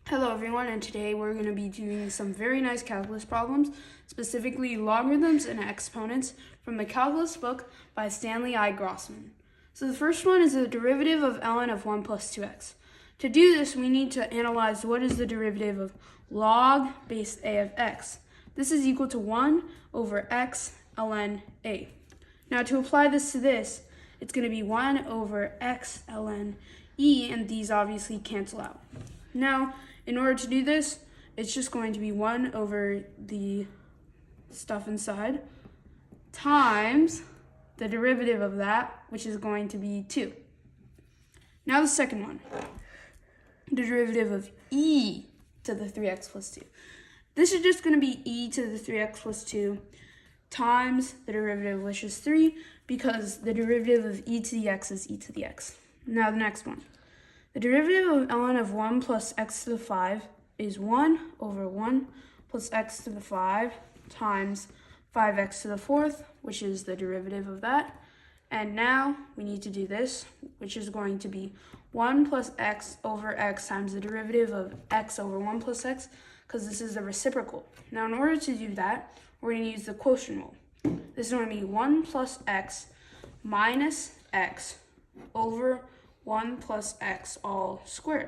Hello everyone, and today we're going to be doing some very nice calculus problems, specifically logarithms and exponents from the calculus book by Stanley I. Grossman. So the first one is the derivative of ln of 1 plus 2x. To do this, we need to analyze what is the derivative of log base a of x. This is equal to 1 over x ln a. Now to apply this to this, it's going to be 1 over x ln e, and these obviously cancel out. Now, in order to do this, it's just going to be 1 over the stuff inside times the derivative of that, which is going to be 2. Now the second one, the derivative of e to the 3x plus 2. This is just going to be e to the 3x plus 2 times the derivative, which is 3, because the derivative of e to the x is e to the x. Now the next one. The derivative of ln of 1 plus x to the 5 is 1 over 1 plus x to the 5 times 5x to the 4th, which is the derivative of that. And now we need to do this, which is going to be 1 plus x over x times the derivative of x over 1 plus x, because this is the reciprocal. Now in order to do that, we're going to use the quotient rule. This is going to be 1 plus x minus x over 1 plus x all squared.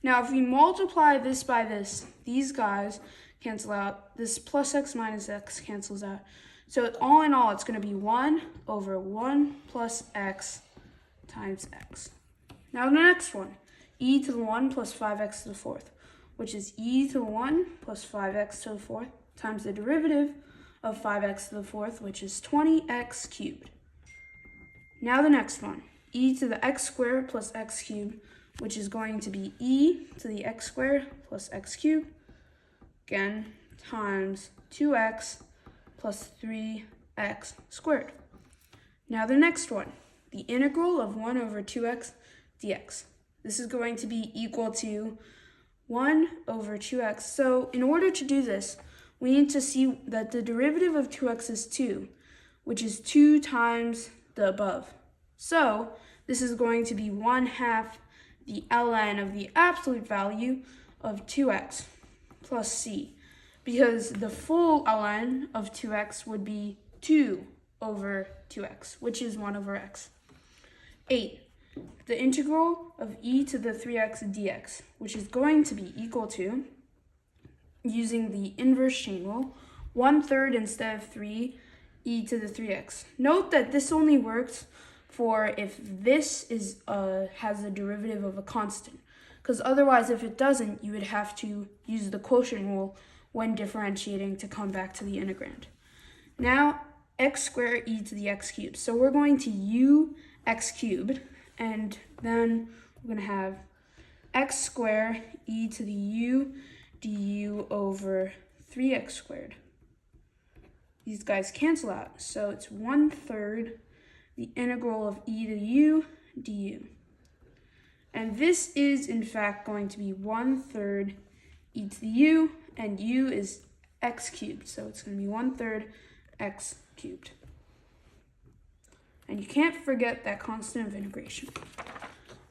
Now, if we multiply this by this, these guys cancel out. This plus x minus x cancels out. So all in all, it's going to be 1 over 1 plus x times x. Now the next one, e to the 1 plus 5x to the 4th, which is e to the 1 plus 5x to the 4th times the derivative of 5x to the 4th, which is 20x cubed. Now the next one, e to the x squared plus x cubed, which is going to be e to the x squared plus x cubed, again, times 2x plus 3x squared. Now the next one, the integral of 1 over 2x dx. This is going to be equal to 1 over 2x. So in order to do this, we need to see that the derivative of 2x is 2, which is 2 times the above. So this is going to be 1/2 the ln of the absolute value of 2x plus c, because the full ln of 2x would be 2 over 2x, which is 1 over x. 8. The integral of e to the 3x dx, which is going to be equal to, using the inverse chain rule, 1/3 instead of 3 e to the 3x. Note that this only works for if this is has a derivative of a constant, because otherwise if it doesn't, you would have to use the quotient rule when differentiating to come back to the integrand. Now x squared e to the x cubed. So we're going to u x cubed, and then we're going to have x squared e to the u du over 3x squared. These guys cancel out, so it's 1/3 the integral of e to the u du. And this is in fact going to be 1/3 e to the u, and u is x cubed, so it's going to be 1/3 x cubed. And you can't forget that constant of integration.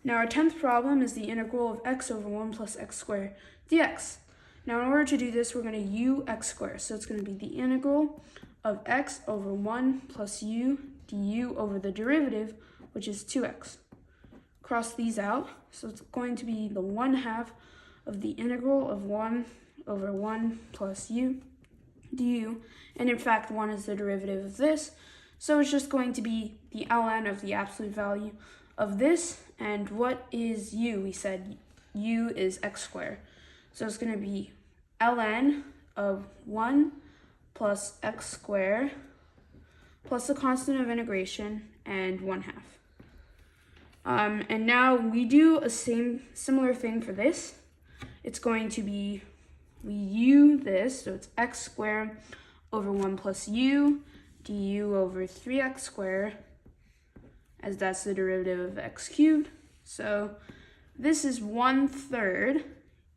Now our 10th problem is the integral of x over 1 plus x squared dx. Now in order to do this, we're going to u x squared, so it's going to be the integral of x over 1 plus u du over the derivative, which is 2x. Cross these out, so it's going to be the 1/2 of the integral of 1 over 1 plus u du, and in fact 1 is the derivative of this, so it's just going to be the ln of the absolute value of this. And what is u? We said u is x squared, so it's going to be ln of 1 plus x squared plus the constant of integration and 1/2. And now we do a similar thing for this. It's going to be, we u this, so it's x squared over 1 plus u du over 3x squared, as that's the derivative of x cubed. So this is 1/3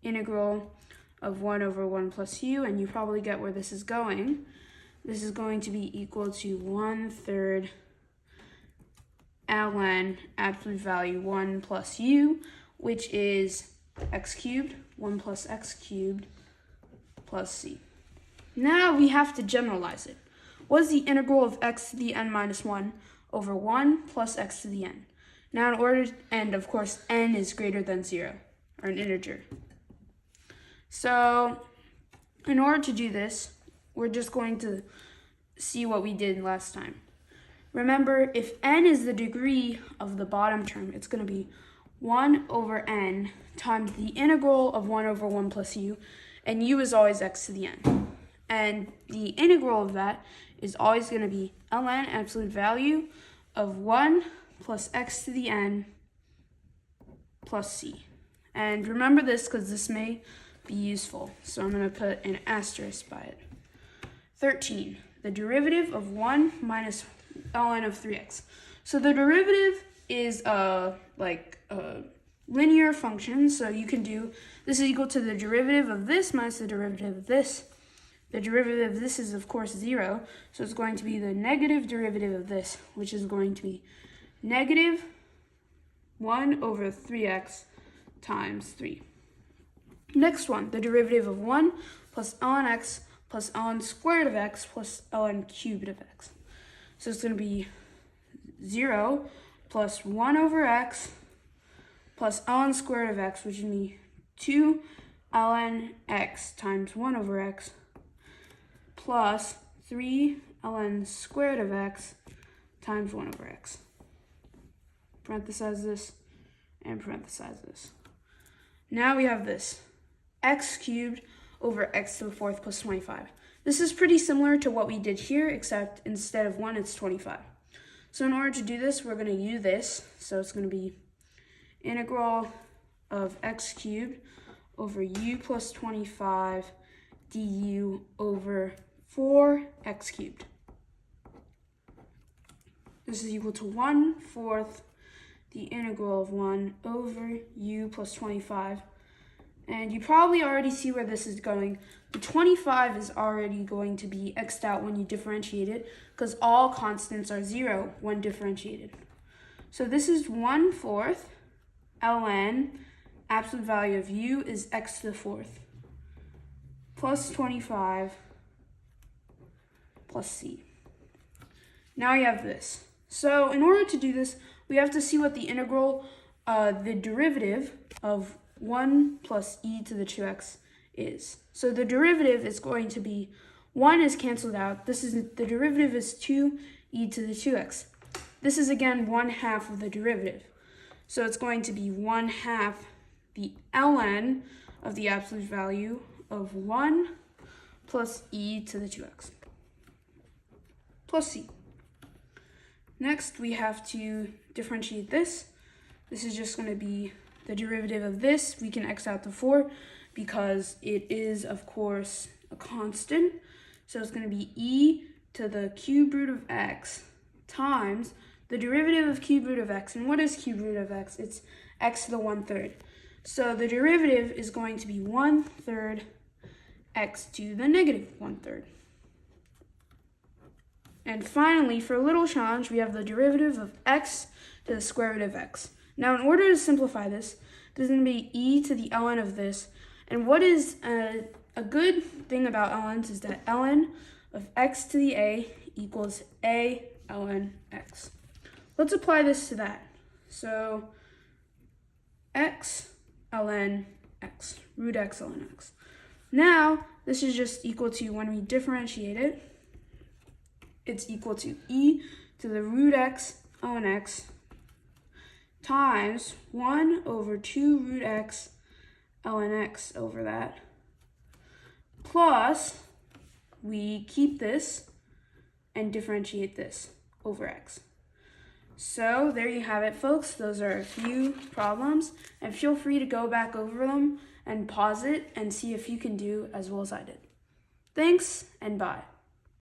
integral of 1 over 1 plus u, and you probably get where this is going. This is going to be equal to 1/3 ln absolute value 1 plus u, which is x cubed, 1 plus x cubed plus c. Now we have to generalize it. What is the integral of x to the n minus 1 over 1 plus x to the n? Now in order, and of course n is greater than 0, or an integer. So in order to do this, we're just going to see what we did last time. Remember, if n is the degree of the bottom term, it's going to be 1 over n times the integral of 1 over 1 plus u, and u is always x to the n. And the integral of that is always going to be ln absolute value of 1 plus x to the n plus c. And remember this because this may be useful. So I'm going to put an asterisk by it. 13. The derivative of 1 minus ln of 3x. So the derivative is like a linear function. So you can do, this is equal to the derivative of this minus the derivative of this. The derivative of this is, of course, 0. So it's going to be the negative derivative of this, which is going to be negative 1 over 3x times 3. Next one, the derivative of 1 plus ln x plus ln squared of x plus ln cubed of x. So it's going to be 0 plus 1 over x plus ln squared of x, which would be 2 ln x times 1 over x plus 3 ln squared of x times 1 over x. Parenthesize this and parenthesize this. Now we have this, x cubed over x to the 4th plus 25. This is pretty similar to what we did here, except instead of 1, it's 25. So in order to do this, we're going to use this. So it's going to be integral of x cubed over u plus 25 du over 4x cubed. This is equal to 1/4 the integral of 1 over u plus 25. And you probably already see where this is going. The 25 is already going to be x'd out when you differentiate it, because all constants are 0 when differentiated. So this is 1/4 ln absolute value of u is x to the 4th plus 25 plus c. Now you have this. So in order to do this, we have to see what the integral, the derivative of 1 plus e to the 2x is. So the derivative is going to be, 1 is canceled out. This is, the derivative is 2e to the 2x. This is again 1/2 of the derivative. So it's going to be 1/2 the ln of the absolute value of 1 plus e to the 2x plus c. Next, we have to differentiate this. This is just going to be the derivative of this. We can x out to 4 because it is, of course, a constant. So it's going to be e to the cube root of x times the derivative of cube root of x. And what is cube root of x? It's x to the 1/3. So the derivative is going to be 1/3 x to the negative 1/3. And finally, for a little challenge, we have the derivative of x to the square root of x. Now, in order to simplify this, there's going to be e to the ln of this. And what is a good thing about ln's is that ln of x to the a equals a ln x. Let's apply this to that. So x ln x, root x ln x. Now, this is just equal to, when we differentiate it, it's equal to e to the root x ln x times 1 over 2 root x ln x over that, plus we keep this and differentiate this over x. So there you have it, folks. Those are a few problems, and feel free to go back over them and pause it and see if you can do as well as I did. Thanks, and bye.